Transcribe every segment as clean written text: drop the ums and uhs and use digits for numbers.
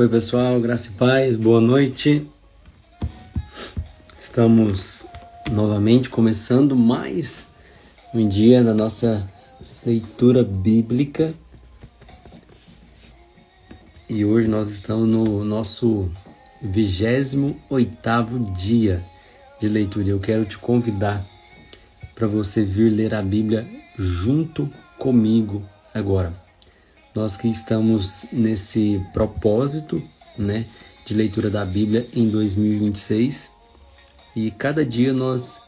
Oi pessoal, graça e paz, boa noite. Estamos novamente começando mais um dia da nossa leitura bíblica. E hoje nós estamos no nosso 28º dia de leitura. Eu quero te convidar para você vir ler a Bíblia junto comigo agora. Nós que estamos nesse propósito, de leitura da Bíblia em 2026, e cada dia nós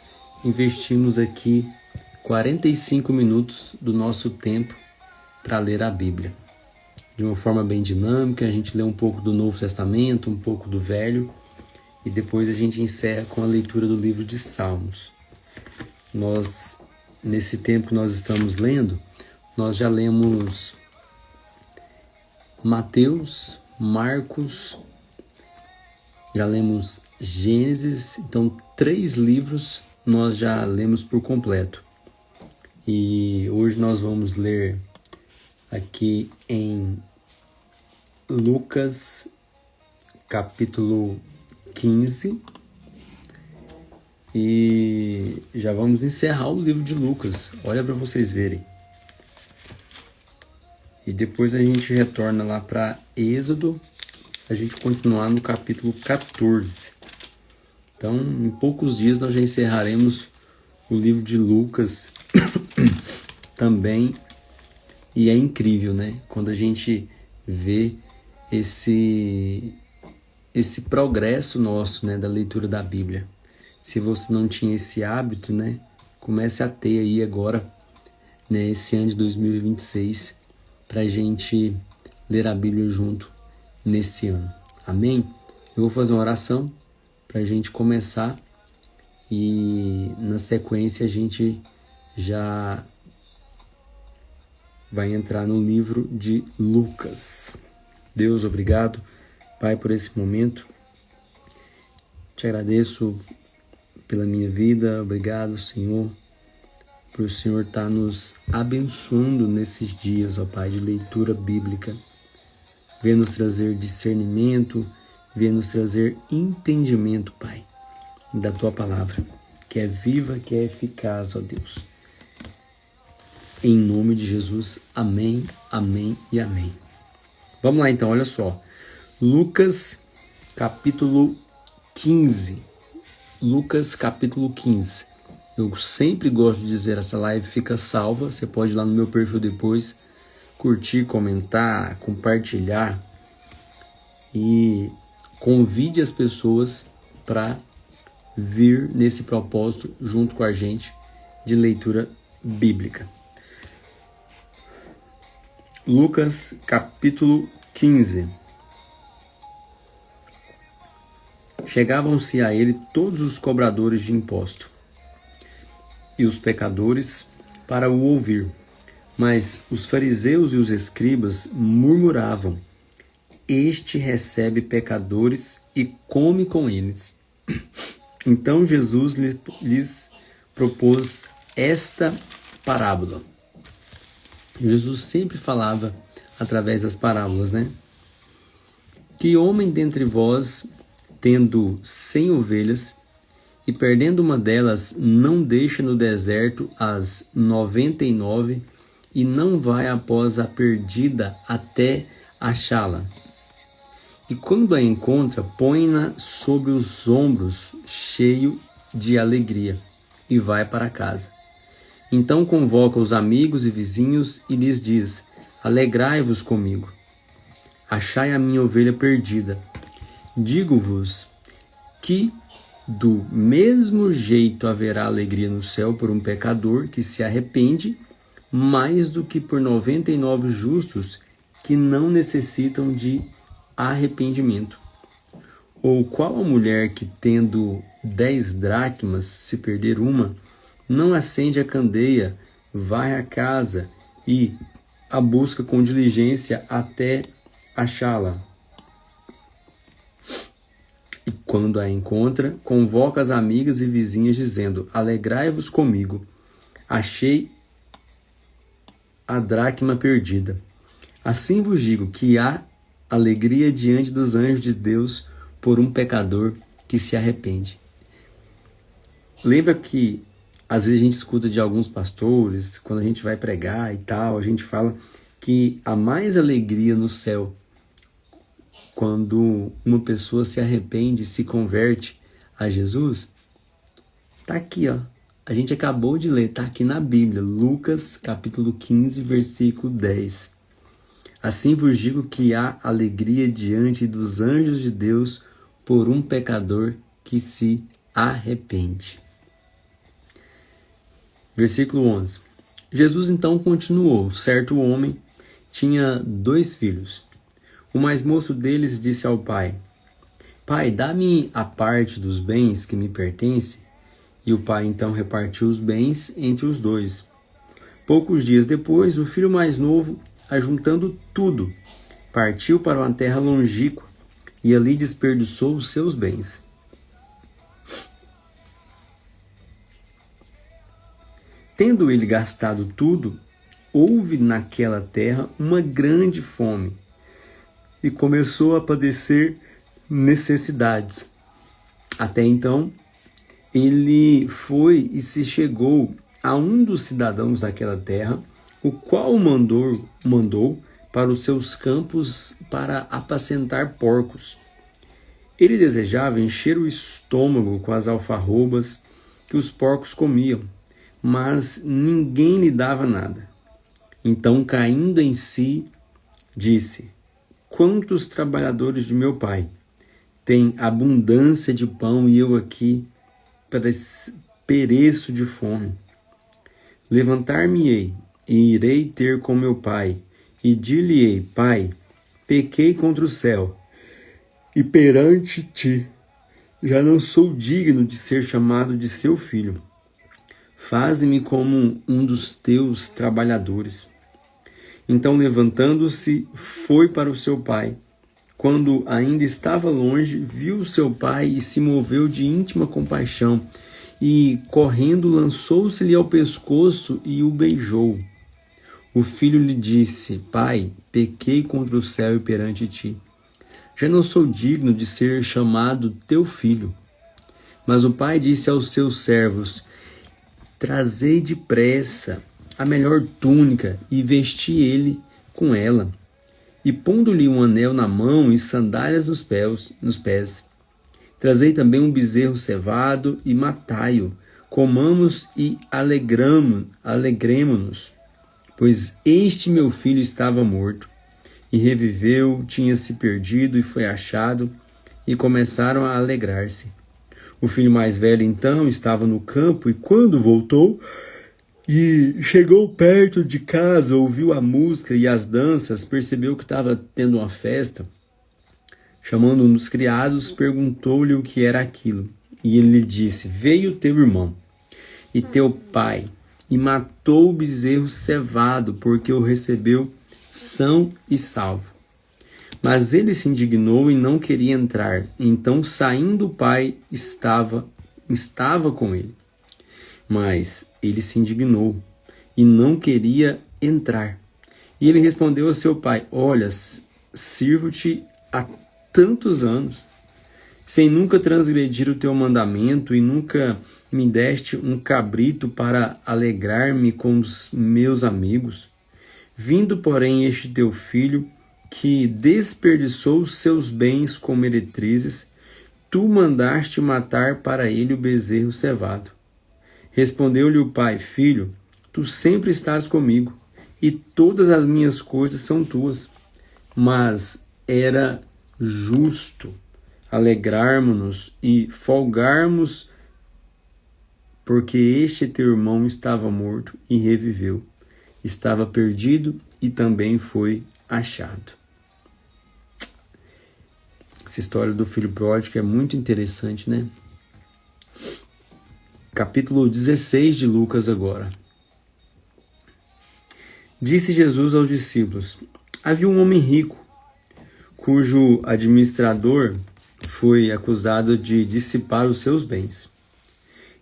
investimos aqui 45 minutos do nosso tempo para ler a Bíblia. De uma forma bem dinâmica, a gente lê um pouco do Novo Testamento, um pouco do Velho, e depois a gente encerra com a leitura do livro de Salmos. Nesse tempo que nós estamos lendo, nós já lemos Mateus, Marcos, já lemos Gênesis, então 3 livros nós já lemos por completo. E hoje nós vamos ler aqui em Lucas, capítulo 15, e já vamos encerrar o livro de Lucas, olha para vocês verem. E depois a gente retorna lá para Êxodo, a gente continuar no capítulo 14. Então, em poucos dias nós já encerraremos o livro de Lucas também. E é incrível, quando a gente vê esse progresso nosso, da leitura da Bíblia. Se você não tinha esse hábito, comece a ter aí agora, esse ano de 2026, para a gente ler a Bíblia junto nesse ano. Amém? Eu vou fazer uma oração para a gente começar e na sequência a gente já vai entrar no livro de Lucas. Deus, obrigado, Pai, por esse momento. Te agradeço pela minha vida. Obrigado, Senhor, por o Senhor estar nos abençoando nesses dias, ó Pai, de leitura bíblica. Venha nos trazer discernimento, venha nos trazer entendimento, Pai, da Tua palavra, que é viva, que é eficaz, ó Deus. Em nome de Jesus, amém, amém e amém. Vamos lá então, olha só. Lucas, capítulo 15. Lucas, capítulo 15. Eu sempre gosto de dizer, essa live fica salva, você pode ir lá no meu perfil depois, curtir, comentar, compartilhar e convide as pessoas para vir nesse propósito junto com a gente de leitura bíblica. Lucas, capítulo 15. Chegavam-se a ele todos os cobradores de imposto e os pecadores para o ouvir. Mas os fariseus e os escribas murmuravam: este recebe pecadores e come com eles. Então Jesus lhes propôs esta parábola. Jesus sempre falava através das parábolas, Que homem dentre vós, tendo 100 ovelhas, e perdendo uma delas, não deixa no deserto as 99 e não vai após a perdida até achá-la. E quando a encontra, põe-na sobre os ombros, cheio de alegria, e vai para casa. Então convoca os amigos e vizinhos e lhes diz: alegrai-vos comigo, achai a minha ovelha perdida. Digo-vos que do mesmo jeito haverá alegria no céu por um pecador que se arrepende, mais do que por 99 justos que não necessitam de arrependimento. Ou qual a mulher que, tendo 10 dracmas, se perder uma, não acende a candeia, vai à casa e a busca com diligência até achá-la? E quando a encontra, convoca as amigas e vizinhas, dizendo: alegrai-vos comigo, achei a dracma perdida. Assim vos digo que há alegria diante dos anjos de Deus por um pecador que se arrepende. Lembra que às vezes a gente escuta de alguns pastores, quando a gente vai pregar e tal, a gente fala que há mais alegria no céu quando uma pessoa se arrepende, se converte a Jesus? Tá aqui, ó. A gente acabou de ler, tá aqui na Bíblia, Lucas capítulo 15, versículo 10. Assim vos digo que há alegria diante dos anjos de Deus por um pecador que se arrepende. Versículo 11. Jesus então continuou. Certo homem tinha 2 filhos. O mais moço deles disse ao pai: Pai, dá-me a parte dos bens que me pertence. E o pai então repartiu os bens entre os 2. Poucos dias depois, o filho mais novo, ajuntando tudo, partiu para uma terra longínqua e ali desperdiçou os seus bens. Tendo ele gastado tudo, houve naquela terra uma grande fome e começou a padecer necessidades. Até então, ele foi e se chegou a um dos cidadãos daquela terra, o qual mandou para os seus campos para apacentar porcos. Ele desejava encher o estômago com as alfarrobas que os porcos comiam, mas ninguém lhe dava nada. Então, caindo em si, disse: Quantos trabalhadores de meu pai têm abundância de pão e eu aqui pereço de fome. Levantar-me-ei e irei ter com meu pai, e dir-lhe-ei: Pai, pequei contra o céu e perante ti, já não sou digno de ser chamado de seu filho. Faze-me como um dos teus trabalhadores. Então, levantando-se, foi para o seu pai. Quando ainda estava longe, viu seu pai e se moveu de íntima compaixão, e, correndo, lançou-se-lhe ao pescoço e o beijou. O filho lhe disse: Pai, pequei contra o céu e perante ti. Já não sou digno de ser chamado teu filho. Mas o pai disse aos seus servos: Trazei depressa a melhor túnica e vesti ele com ela. E pondo-lhe um anel na mão e sandálias nos pés. Trazei também um bezerro cevado e matai-o. Comamos e alegremo-nos, pois este meu filho estava morto e reviveu, tinha se perdido e foi achado, e começaram a alegrar-se. O filho mais velho então estava no campo, e quando voltou e chegou perto de casa, ouviu a música e as danças, percebeu que estava tendo uma festa. Chamando um dos criados, perguntou-lhe o que era aquilo. E ele lhe disse: Veio teu irmão e teu pai, e matou o bezerro cevado, porque o recebeu são e salvo. Mas ele se indignou e não queria entrar. Então, saindo o pai, estava com ele. Mas ele se indignou e não queria entrar. E ele respondeu a seu pai: Olha, sirvo-te há tantos anos, sem nunca transgredir o teu mandamento, e nunca me deste um cabrito para alegrar-me com os meus amigos. Vindo, porém, este teu filho, que desperdiçou os seus bens com meretrizes, tu mandaste matar para ele o bezerro cevado. Respondeu-lhe o pai: Filho, tu sempre estás comigo, e todas as minhas coisas são tuas. Mas era justo alegrarmos-nos e folgarmos, porque este teu irmão estava morto e reviveu, estava perdido e também foi achado. Essa história do filho pródigo é muito interessante, né? Capítulo 16 de Lucas agora. Disse Jesus aos discípulos: Havia um homem rico, cujo administrador foi acusado de dissipar os seus bens.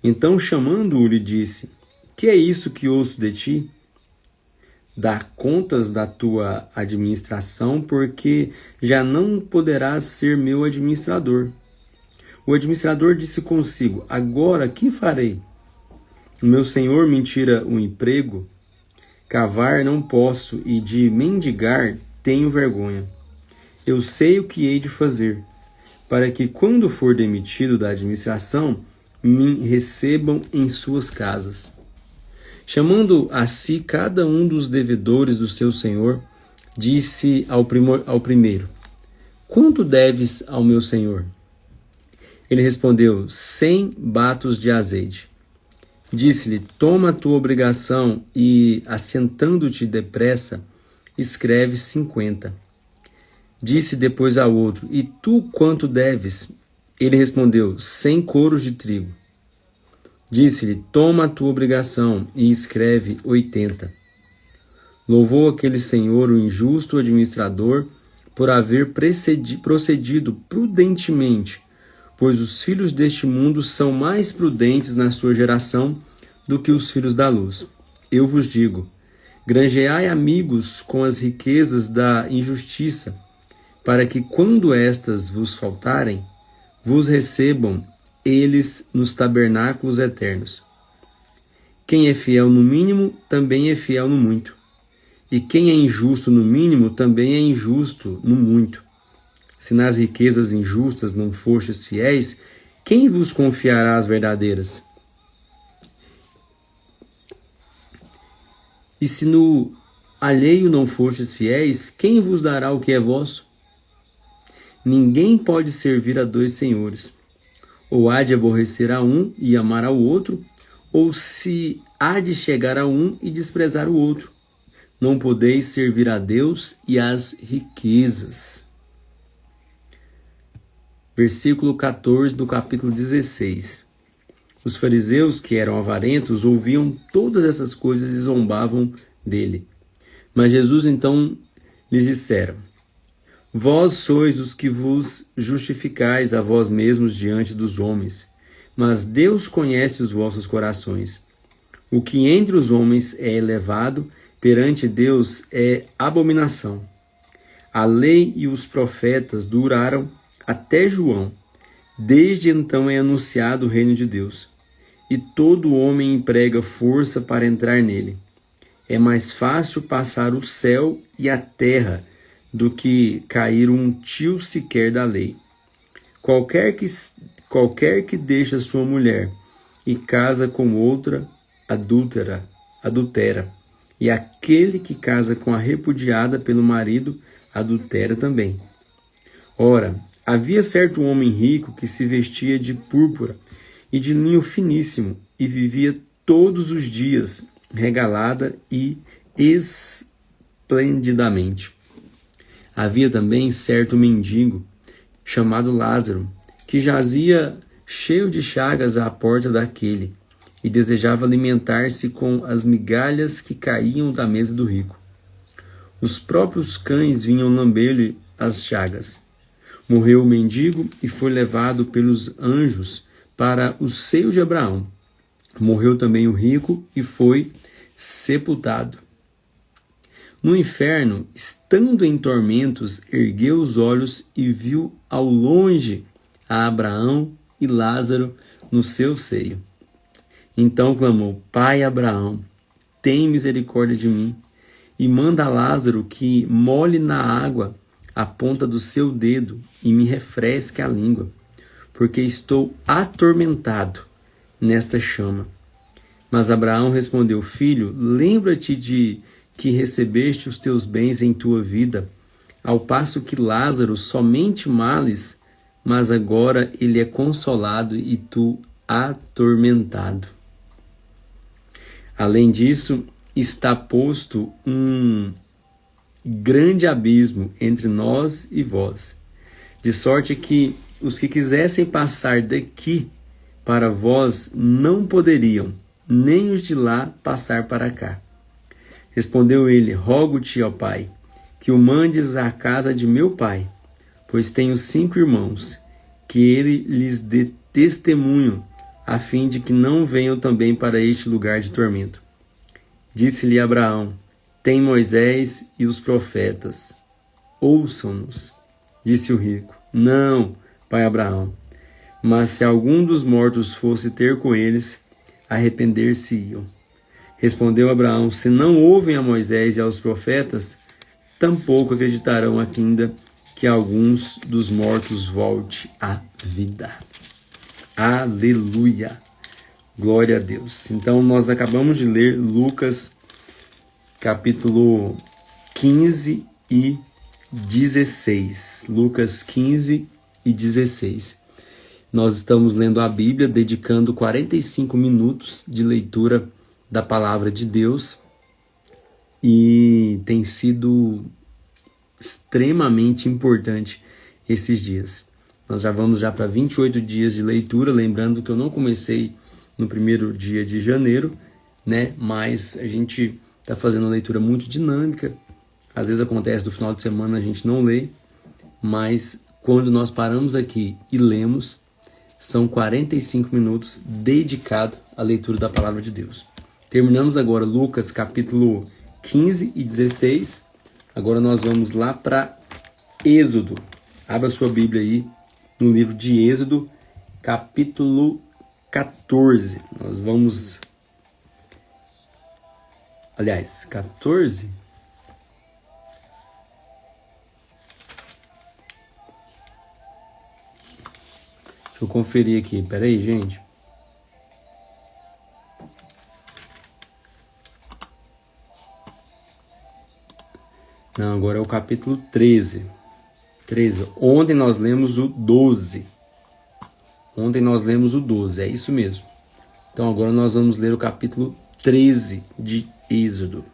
Então, chamando-o, lhe disse: Que é isso que ouço de ti? dar contas da tua administração, porque já não poderás ser meu administrador. O administrador disse consigo: agora que farei? O meu senhor me tira o emprego, cavar não posso, e de mendigar tenho vergonha. Eu sei o que hei de fazer, para que quando for demitido da administração, me recebam em suas casas. Chamando a si cada um dos devedores do seu senhor, disse ao primeiro: quanto deves ao meu senhor? Ele respondeu: 100 batos de azeite. Disse-lhe: toma a tua obrigação e, assentando-te depressa, escreve 50. Disse depois ao outro: e tu quanto deves? Ele respondeu: 100 coros de trigo. Disse-lhe: toma a tua obrigação e escreve 80. Louvou aquele senhor o injusto administrador por haver procedido prudentemente, pois os filhos deste mundo são mais prudentes na sua geração do que os filhos da luz. Eu vos digo: granjeai amigos com as riquezas da injustiça, para que, quando estas vos faltarem, vos recebam eles nos tabernáculos eternos. Quem é fiel no mínimo, também é fiel no muito. E quem é injusto no mínimo, também é injusto no muito. Se nas riquezas injustas não fostes fiéis, quem vos confiará as verdadeiras? E se no alheio não fostes fiéis, quem vos dará o que é vosso? Ninguém pode servir a dois senhores. Ou há de aborrecer a um e amar ao outro, ou se há de chegar a um e desprezar o outro. Não podeis servir a Deus e às riquezas. Versículo 14 do capítulo 16. Os fariseus, que eram avarentos, ouviam todas essas coisas e zombavam dele. Mas Jesus então lhes dissera: vós sois os que vos justificais a vós mesmos diante dos homens, mas Deus conhece os vossos corações. O que entre os homens é elevado, perante Deus é abominação. A lei e os profetas duraram até João. Desde então é anunciado o reino de Deus, e todo homem emprega força para entrar nele. É mais fácil passar o céu e a terra do que cair um tio sequer da lei. Qualquer que deixa sua mulher e casa com outra, adultera. E aquele que casa com a repudiada pelo marido, adultera também. Ora, havia certo homem rico que se vestia de púrpura e de linho finíssimo e vivia todos os dias regalada e esplendidamente. Havia também certo mendigo, chamado Lázaro, que jazia cheio de chagas à porta daquele, e desejava alimentar-se com as migalhas que caíam da mesa do rico. Os próprios cães vinham lamber-lhe as chagas. Morreu o mendigo e foi levado pelos anjos para o seio de Abraão. Morreu também o rico e foi sepultado. No inferno, estando em tormentos, ergueu os olhos e viu ao longe a Abraão e Lázaro no seu seio. Então clamou: Pai Abraão, tem misericórdia de mim, e manda a Lázaro que molhe na água a ponta do seu dedo e me refresque a língua, porque estou atormentado nesta chama. Mas Abraão respondeu: Filho, lembra-te de que recebeste os teus bens em tua vida, ao passo que Lázaro somente males, mas agora ele é consolado e tu atormentado. Além disso, está posto um grande abismo entre nós e vós, de sorte que os que quisessem passar daqui para vós não poderiam, nem os de lá passar para cá. Respondeu ele: Rogo-te, ó Pai, que o mandes à casa de meu pai, pois tenho 5 irmãos, que ele lhes dê testemunho, a fim de que não venham também para este lugar de tormento. Disse-lhe Abraão: tem Moisés e os profetas. Ouçam-nos, disse o rico. Não, pai Abraão, mas se algum dos mortos fosse ter com eles, arrepender-se-iam. Respondeu Abraão, se não ouvem a Moisés e aos profetas, tampouco acreditarão ainda que alguns dos mortos volte à vida. Aleluia! Glória a Deus. Então, nós acabamos de ler Lucas, capítulo 15 e 16. Lucas 15 e 16. Nós estamos lendo a Bíblia, dedicando 45 minutos de leitura da palavra de Deus, e tem sido extremamente importante esses dias. Nós já vamos para 28 dias de leitura, lembrando que eu não comecei no primeiro dia de janeiro, né? Mas a gente está fazendo uma leitura muito dinâmica. Às vezes acontece no final de semana a gente não lê, mas quando nós paramos aqui e lemos, são 45 minutos dedicados à leitura da palavra de Deus. Terminamos agora Lucas capítulo 15 e 16. Agora nós vamos lá para Êxodo. Abra sua Bíblia aí no livro de Êxodo, capítulo 14. Nós vamos... Aliás, 14? Deixa eu conferir aqui. Pera aí, gente. Não, agora é o capítulo 13. Ontem nós lemos o 12. É isso mesmo. Então agora nós vamos ler o capítulo 13 de Êxodo.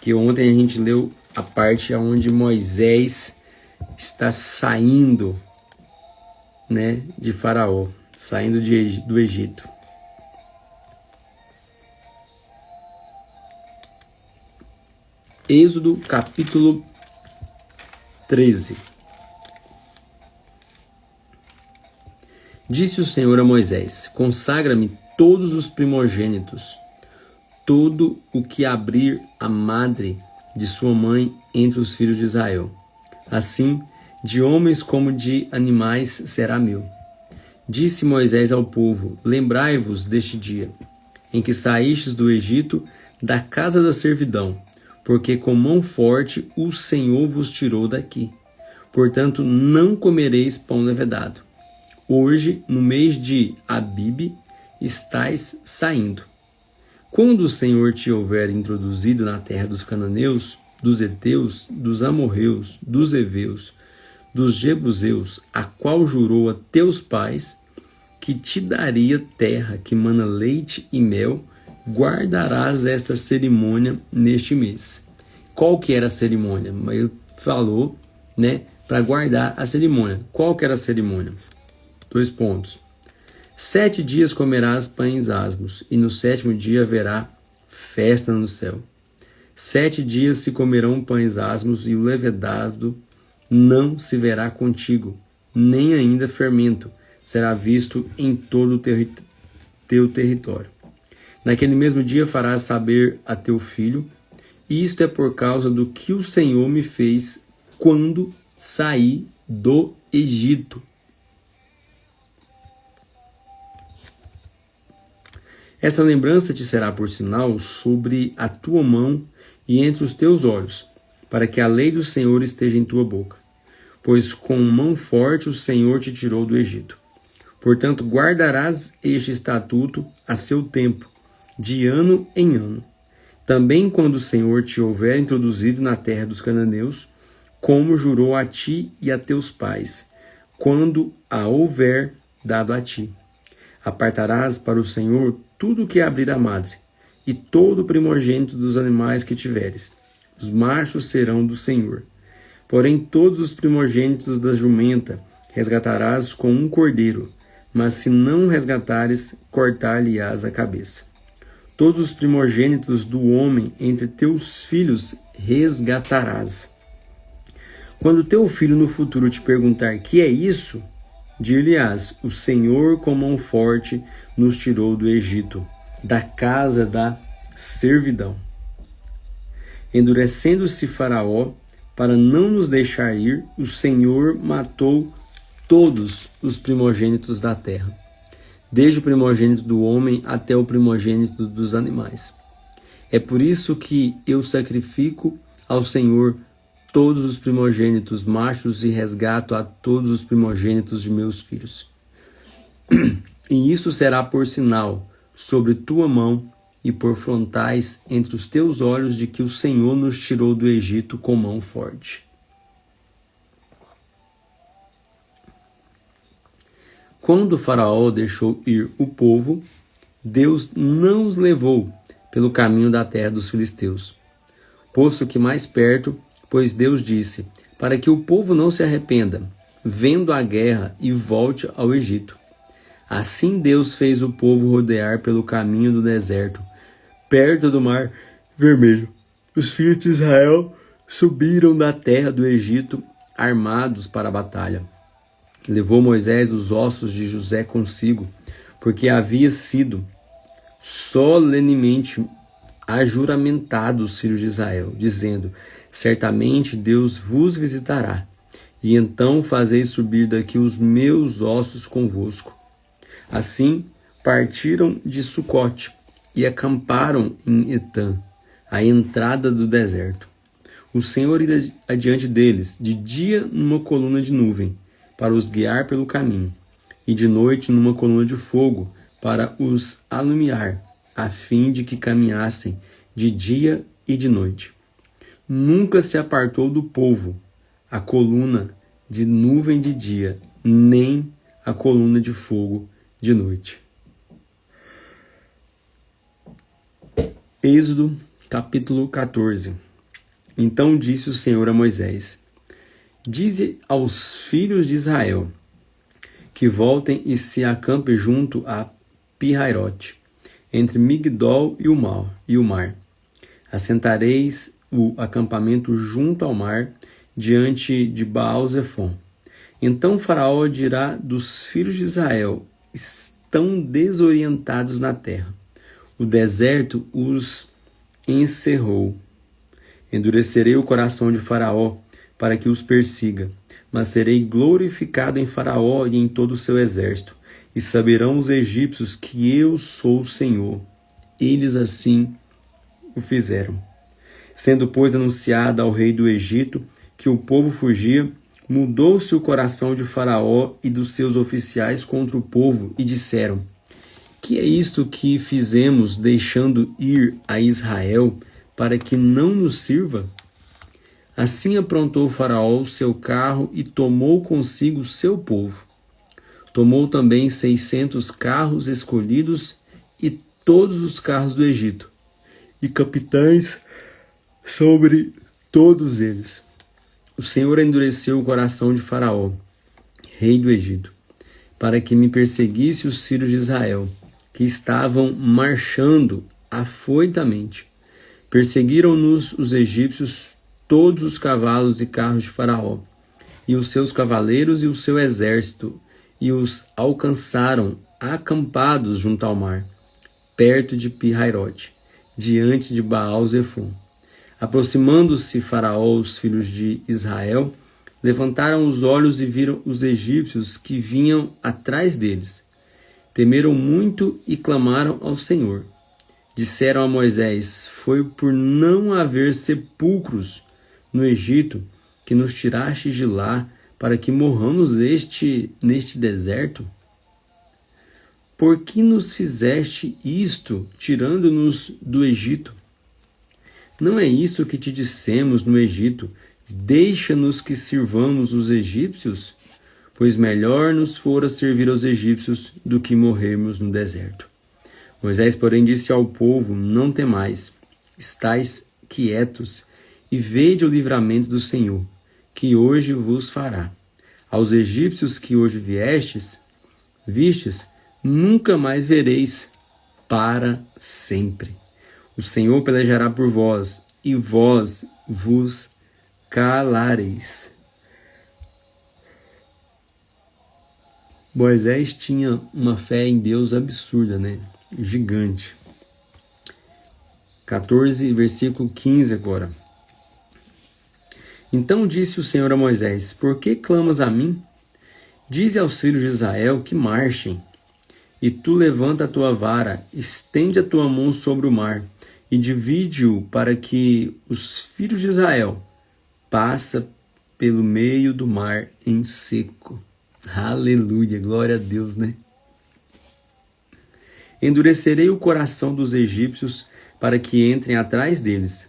Que ontem a gente leu a parte onde Moisés está saindo, né, de Faraó, saindo do Egito. Êxodo capítulo 13. Disse o Senhor a Moisés: consagra-me todos os primogênitos, todo o que abrir a madre de sua mãe entre os filhos de Israel. Assim, de homens como de animais será meu. Disse Moisés ao povo: lembrai-vos deste dia, em que saístes do Egito, da casa da servidão, porque com mão forte o Senhor vos tirou daqui. Portanto, não comereis pão levedado. Hoje, no mês de Abibe, estais saindo. Quando o Senhor te houver introduzido na terra dos cananeus, dos heteus, dos amorreus, dos heveus, dos jebuseus, a qual jurou a teus pais, que te daria terra que mana leite e mel, guardarás esta cerimônia neste mês. Qual que era a cerimônia? Ele falou, né, para guardar a cerimônia. Qual que era a cerimônia? 2 pontos. 7 dias comerás pães asmos, e no 7º dia haverá festa no céu. 7 dias se comerão pães asmos, e o levedado não se verá contigo, nem ainda fermento será visto em todo o teu território. Naquele mesmo dia farás saber a teu filho, e isto é por causa do que o Senhor me fez quando saí do Egito. Essa lembrança te será por sinal sobre a tua mão e entre os teus olhos, para que a lei do Senhor esteja em tua boca. Pois com mão forte o Senhor te tirou do Egito. Portanto, guardarás este estatuto a seu tempo, de ano em ano. Também quando o Senhor te houver introduzido na terra dos cananeus, como jurou a ti e a teus pais, quando a houver dado a ti. Apartarás para o Senhor tudo o que abrir a madre, e todo o primogênito dos animais que tiveres. Os machos serão do Senhor. Porém, todos os primogênitos da jumenta resgatarás com um cordeiro, mas se não resgatares, cortar-lhe-ás a cabeça. Todos os primogênitos do homem entre teus filhos resgatarás. Quando teu filho no futuro te perguntar: que é isso? Dir-lhe-ás: o Senhor com mão forte nos tirou do Egito, da casa da servidão. Endurecendo-se Faraó, para não nos deixar ir, o Senhor matou todos os primogênitos da terra, desde o primogênito do homem até o primogênito dos animais. É por isso que eu sacrifico ao Senhor todos os primogênitos machos e resgato a todos os primogênitos de meus filhos. E isso será por sinal sobre tua mão e por frontais entre os teus olhos de que o Senhor nos tirou do Egito com mão forte. Quando Faraó deixou ir o povo, Deus não os levou pelo caminho da terra dos filisteus, posto que mais perto, pois Deus disse, para que o povo não se arrependa, vendo a guerra e volte ao Egito. Assim Deus fez o povo rodear pelo caminho do deserto, perto do Mar Vermelho. Os filhos de Israel subiram da terra do Egito armados para a batalha. Levou Moisés os ossos de José consigo, porque havia sido solenemente ajuramentado os filhos de Israel, dizendo, certamente Deus vos visitará, e então fazeis subir daqui os meus ossos convosco. Assim partiram de Sucote e acamparam em Etã, à entrada do deserto. O Senhor ia adiante deles, de dia numa coluna de nuvem, para os guiar pelo caminho, e de noite numa coluna de fogo, para os alumiar, a fim de que caminhassem de dia e de noite. Nunca se apartou do povo a coluna de nuvem de dia, nem a coluna de fogo de noite. Êxodo, capítulo 14. Então disse o Senhor a Moisés, dize aos filhos de Israel que voltem e se acampem junto a Pi-Hairote, entre Migdol e o mar. Assentareis o acampamento junto ao mar, diante de Baal-Zefon. Então Faraó dirá dos filhos de Israel, estão desorientados na terra. O deserto os encerrou. Endurecerei o coração de Faraó, para que os persiga, mas serei glorificado em Faraó e em todo o seu exército, e saberão os egípcios que eu sou o Senhor. Eles assim o fizeram. Sendo, pois, anunciada ao rei do Egito que o povo fugia, mudou-se o coração de Faraó e dos seus oficiais contra o povo, e disseram, que é isto que fizemos deixando ir a Israel, para que não nos sirva? Assim aprontou Faraó o seu carro e tomou consigo o seu povo. Tomou também 600 carros escolhidos e todos os carros do Egito, e capitães sobre todos eles. O Senhor endureceu o coração de Faraó, rei do Egito, para que me perseguisse os filhos de Israel, que estavam marchando afoitamente. Perseguiram-nos os egípcios todos os cavalos e carros de Faraó, e os seus cavaleiros e o seu exército, e os alcançaram acampados junto ao mar, perto de Pi-Hairote, diante de Baal-Zefon. Aproximando-se Faraó, os filhos de Israel, levantaram os olhos e viram os egípcios que vinham atrás deles. Temeram muito e clamaram ao Senhor. Disseram a Moisés, foi por não haver sepulcros no Egito que nos tiraste de lá para que morramos neste deserto? Por que nos fizeste isto, tirando-nos do Egito? Não é isso que te dissemos no Egito, deixa-nos que sirvamos os egípcios? Pois melhor nos fora servir aos egípcios do que morrermos no deserto. Moisés, porém, disse ao povo, não temais, estais quietos, e vede o livramento do Senhor, que hoje vos fará. Aos egípcios que hoje vistes, nunca mais vereis para sempre. O Senhor pelejará por vós, e vós vos calareis. Moisés tinha uma fé em Deus absurda, gigante. 14, versículo 15 agora. Então disse o Senhor a Moisés: Por que clamas a mim? Dize aos filhos de Israel que marchem. E tu levanta a tua vara, estende a tua mão sobre o mar, e divide-o para que os filhos de Israel passem pelo meio do mar em seco. Aleluia, glória a Deus, né? Endurecerei o coração dos egípcios para que entrem atrás deles.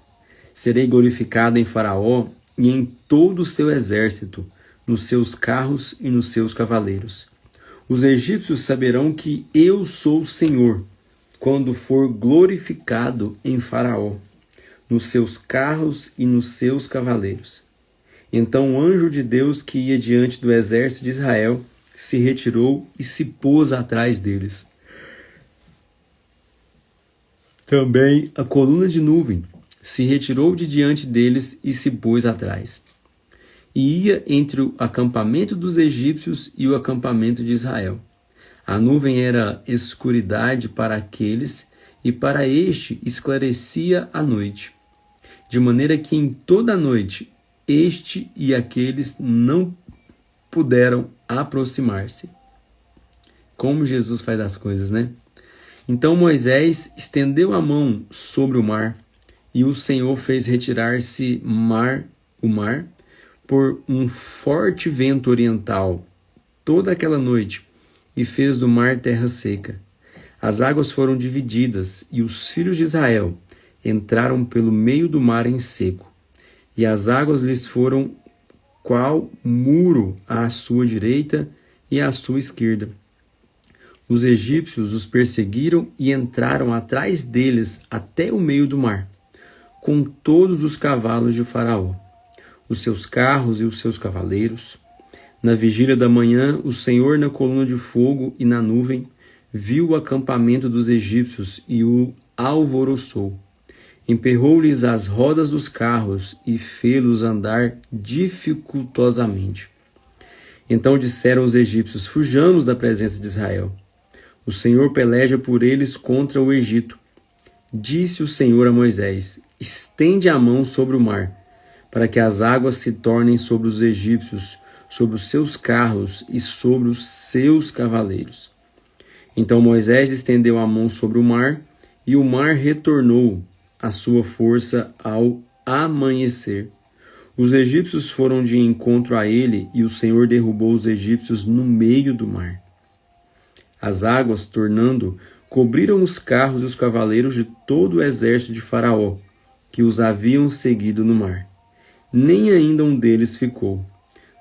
Serei glorificado em Faraó e em todo o seu exército, nos seus carros e nos seus cavaleiros. Os egípcios saberão que eu sou o Senhor, quando for glorificado em Faraó, nos seus carros e nos seus cavaleiros. Então o anjo de Deus que ia diante do exército de Israel se retirou e se pôs atrás deles. Também a coluna de nuvem se retirou de diante deles e se pôs atrás. E ia entre o acampamento dos egípcios e o acampamento de Israel. A nuvem era escuridade para aqueles, e para este esclarecia a noite, de maneira que em toda a noite este e aqueles não puderam aproximar-se. Como Jesus faz as coisas, né? Então Moisés estendeu a mão sobre o mar, e o Senhor fez retirar-se o mar por um forte vento oriental toda aquela noite, e fez do mar terra seca. As águas foram divididas, e os filhos de Israel entraram pelo meio do mar em seco, e as águas lhes foram qual muro à sua direita e à sua esquerda. Os egípcios os perseguiram e entraram atrás deles até o meio do mar, com todos os cavalos de Faraó, os seus carros e os seus cavaleiros. Na vigília da manhã, o Senhor, na coluna de fogo e na nuvem, viu o acampamento dos egípcios e o alvoroçou. Emperrou-lhes as rodas dos carros e fê-los andar dificultosamente. Então disseram os egípcios: Fujamos da presença de Israel. O Senhor peleja por eles contra o Egito. Disse o Senhor a Moisés: Estende a mão sobre o mar, para que as águas se tornem sobre os egípcios, sobre os seus carros e sobre os seus cavaleiros. Então Moisés estendeu a mão sobre o mar, e o mar retornou a sua força ao amanhecer. Os egípcios foram de encontro a ele, e o Senhor derrubou os egípcios no meio do mar. As águas, tornando, cobriram os carros e os cavaleiros de todo o exército de Faraó, que os haviam seguido no mar. Nem ainda um deles ficou.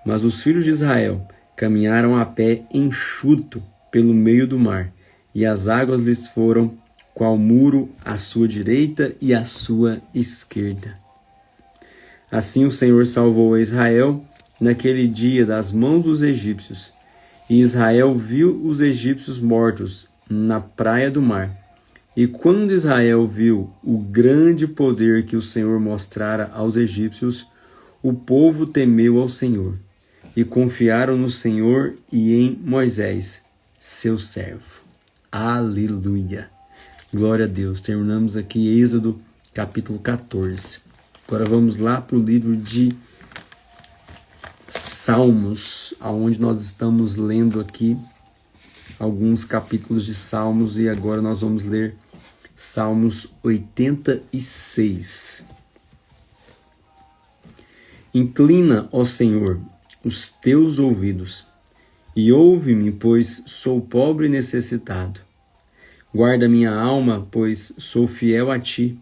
Mas os filhos de Israel caminharam a pé enxuto pelo meio do mar, e as águas lhes foram qual muro à sua direita e à sua esquerda. Assim o Senhor salvou a Israel naquele dia das mãos dos egípcios, e Israel viu os egípcios mortos na praia do mar. E quando Israel viu o grande poder que o Senhor mostrara aos egípcios, o povo temeu ao Senhor, e confiaram no Senhor e em Moisés, seu servo. Aleluia! Glória a Deus. Terminamos aqui Êxodo, capítulo 14. Agora vamos lá para o livro de Salmos, aonde nós estamos lendo aqui alguns capítulos de Salmos, e agora nós vamos ler Salmos 86. Inclina, ó Senhor, os teus ouvidos, e ouve-me, pois sou pobre e necessitado. Guarda minha alma, pois sou fiel a ti.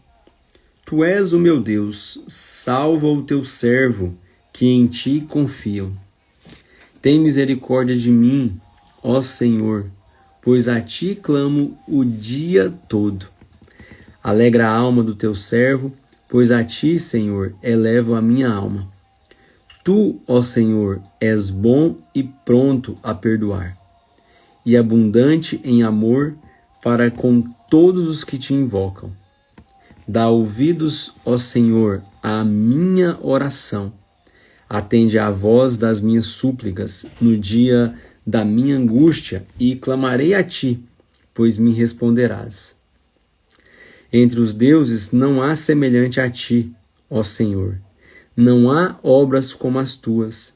Tu és o meu Deus, salva o teu servo, que em ti confiam. Tem misericórdia de mim, ó Senhor, pois a ti clamo o dia todo. Alegra a alma do teu servo, pois a ti, Senhor, elevo a minha alma. Tu, ó Senhor, és bom e pronto a perdoar, e abundante em amor para com todos os que te invocam. Dá ouvidos, ó Senhor, à minha oração. Atende à voz das minhas súplicas no dia da minha angústia, e clamarei a ti, pois me responderás. Entre os deuses não há semelhante a ti, ó Senhor. Não há obras como as tuas.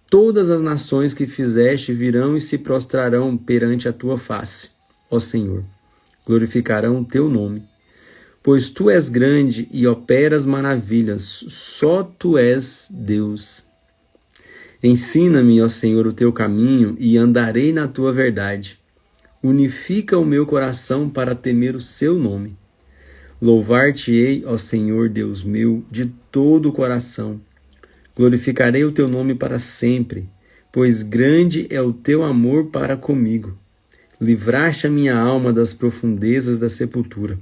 Todas as nações que fizeste virão e se prostrarão perante a tua face, ó Senhor. Glorificarão o teu nome. Pois tu és grande e operas maravilhas, só tu és Deus. Ensina-me, ó Senhor, o teu caminho e andarei na tua verdade. Unifica o meu coração para temer o seu nome. Louvar-te-ei, ó Senhor Deus meu, de todo o coração. Glorificarei o teu nome para sempre, pois grande é o teu amor para comigo. Livraste a minha alma das profundezas da sepultura.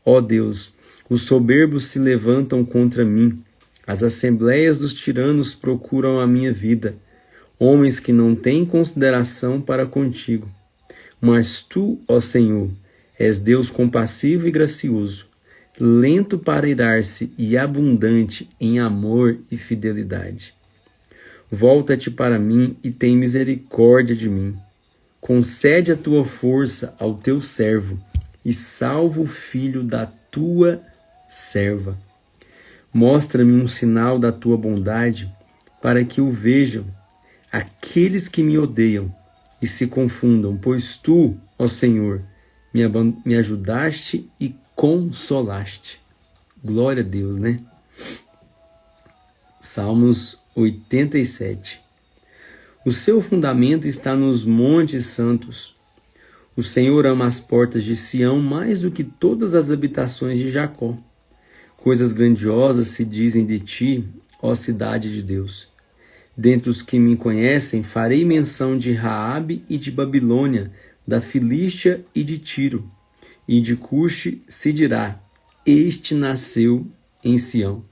Ó Deus, os soberbos se levantam contra mim. As assembleias dos tiranos procuram a minha vida, homens que não têm consideração para contigo. Mas tu, ó Senhor, és Deus compassivo e gracioso, lento para irar-se e abundante em amor e fidelidade. Volta-te para mim e tem misericórdia de mim. Concede a tua força ao teu servo e salva o filho da tua serva. Mostra-me um sinal da tua bondade para que o vejam aqueles que me odeiam e se confundam, pois tu, ó Senhor, me ajudaste e consolaste. Glória a Deus, né? Salmos 87. O seu fundamento está nos montes santos. O Senhor ama as portas de Sião mais do que todas as habitações de Jacó. Coisas grandiosas se dizem de ti, ó cidade de Deus. Dentre os que me conhecem, farei menção de Raabe e de Babilônia, da Filístia e de Tiro. E de Cuxe se dirá, este nasceu em Sião.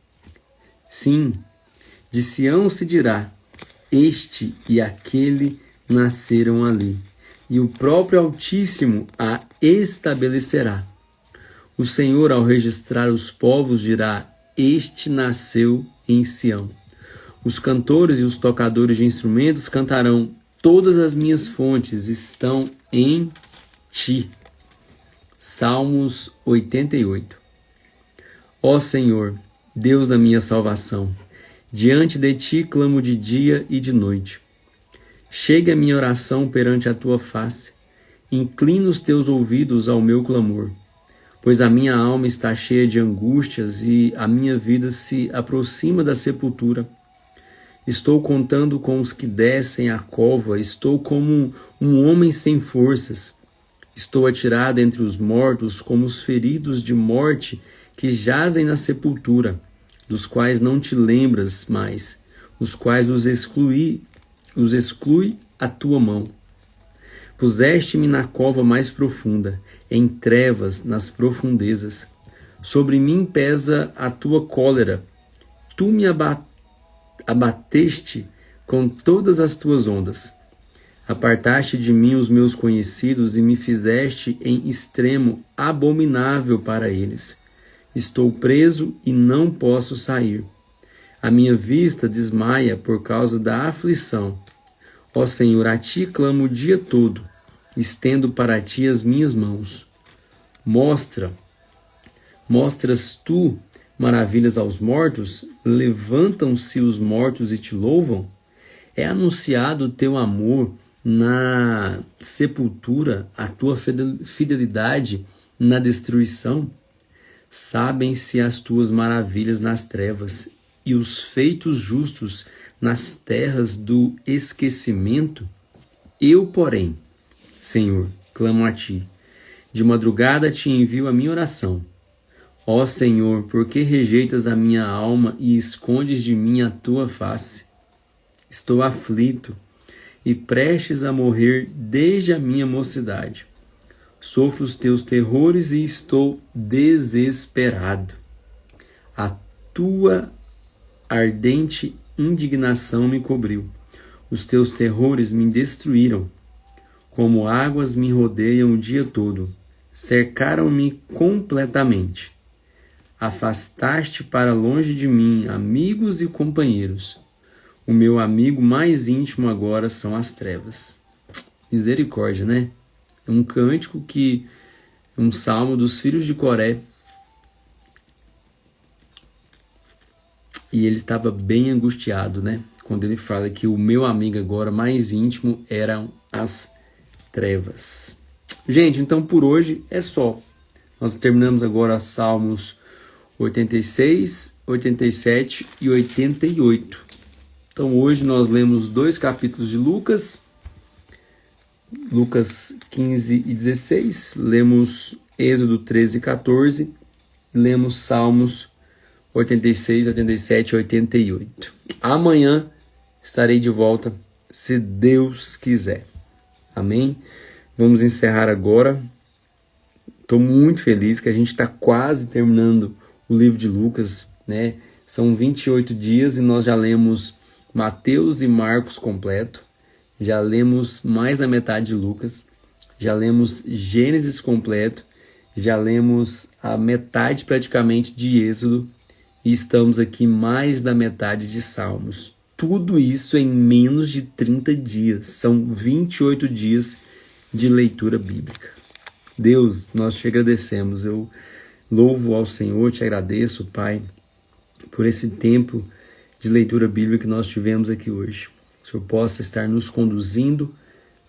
Sim, de Sião se dirá, este e aquele nasceram ali. E o próprio Altíssimo a estabelecerá. O Senhor, ao registrar os povos, dirá, este nasceu em Sião. Os cantores e os tocadores de instrumentos cantarão, todas as minhas fontes estão em ti. Salmos 88. Ó Senhor, Deus da minha salvação, diante de ti clamo de dia e de noite. Chegue a minha oração perante a tua face, inclina os teus ouvidos ao meu clamor, pois a minha alma está cheia de angústias e a minha vida se aproxima da sepultura. Estou contando com os que descem à cova, estou como um homem sem forças. Estou atirado entre os mortos como os feridos de morte que jazem na sepultura, dos quais não te lembras mais, os quais os exclui a tua mão. Puseste-me na cova mais profunda, em trevas nas profundezas. Sobre mim pesa a tua cólera. Tu me abateste com todas as tuas ondas. Apartaste de mim os meus conhecidos e me fizeste em extremo abominável para eles. Estou preso e não posso sair. A minha vista desmaia por causa da aflição. Ó Senhor, a ti clamo o dia todo, estendo para ti as minhas mãos. Mostras tu maravilhas aos mortos? Levantam-se os mortos e te louvam? É anunciado o teu amor na sepultura, a tua fidelidade na destruição? Sabem-se as tuas maravilhas nas trevas e os feitos justos nas terras do esquecimento? Eu, porém, Senhor, clamo a ti. De madrugada te envio a minha oração. Ó Senhor, por que rejeitas a minha alma e escondes de mim a tua face? Estou aflito e prestes a morrer desde a minha mocidade. Sofro os teus terrores e estou desesperado. A tua ardente indignação me cobriu. Os teus terrores me destruíram. Como águas me rodeiam o dia todo. Cercaram-me completamente. Afastaste para longe de mim amigos e companheiros. O meu amigo mais íntimo agora são as trevas. Misericórdia, né? É um cântico um salmo dos filhos de Coré. E ele estava bem angustiado, né? Quando ele fala que o meu amigo agora mais íntimo eram as trevas. Gente, então por hoje é só. Nós terminamos agora Salmos 86, 87 e 88. Então hoje nós lemos 2 capítulos de Lucas 15 e 16, lemos Êxodo 13 e 14, e lemos Salmos 86, 87 e 88. Amanhã estarei de volta, se Deus quiser. Amém? Vamos encerrar agora. Estou muito feliz que a gente está quase terminando o livro de Lucas, né? São 28 dias e nós já lemos Mateus e Marcos completo, já lemos mais da metade de Lucas, já lemos Gênesis completo, já lemos a metade praticamente de Êxodo e estamos aqui mais da metade de Salmos. Tudo isso em menos de 30 dias, são 28 dias de leitura bíblica. Deus, nós te agradecemos, eu louvo ao Senhor, te agradeço, Pai, por esse tempo de leitura bíblica que nós tivemos aqui hoje. Que o Senhor possa estar nos conduzindo,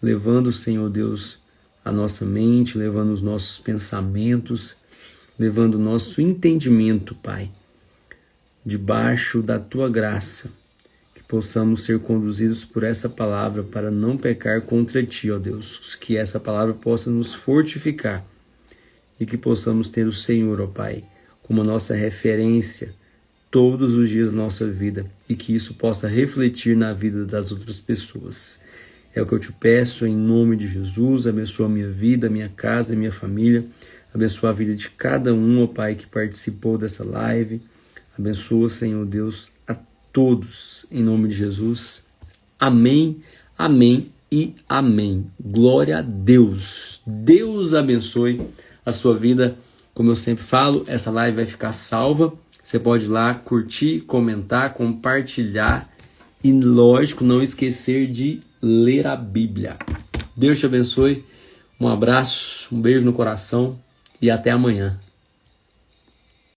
levando, Senhor Deus, a nossa mente, levando os nossos pensamentos, levando o nosso entendimento, Pai, debaixo da Tua graça, que possamos ser conduzidos por essa palavra para não pecar contra Ti, ó Deus, que essa palavra possa nos fortificar e que possamos ter o Senhor, ó Pai, como a nossa referência todos os dias da nossa vida e que isso possa refletir na vida das outras pessoas. É o que eu te peço em nome de Jesus. Abençoa a minha vida, a minha casa, a minha família. Abençoa a vida de cada um, ó Pai, que participou dessa live. Abençoa, Senhor Deus, a todos em nome de Jesus. Amém, amém e amém. Glória a Deus. Deus abençoe a sua vida. Como eu sempre falo, essa live vai ficar salva. Você pode ir lá curtir, comentar, compartilhar e, lógico, não esquecer de ler a Bíblia. Deus te abençoe, um abraço, um beijo no coração e até amanhã.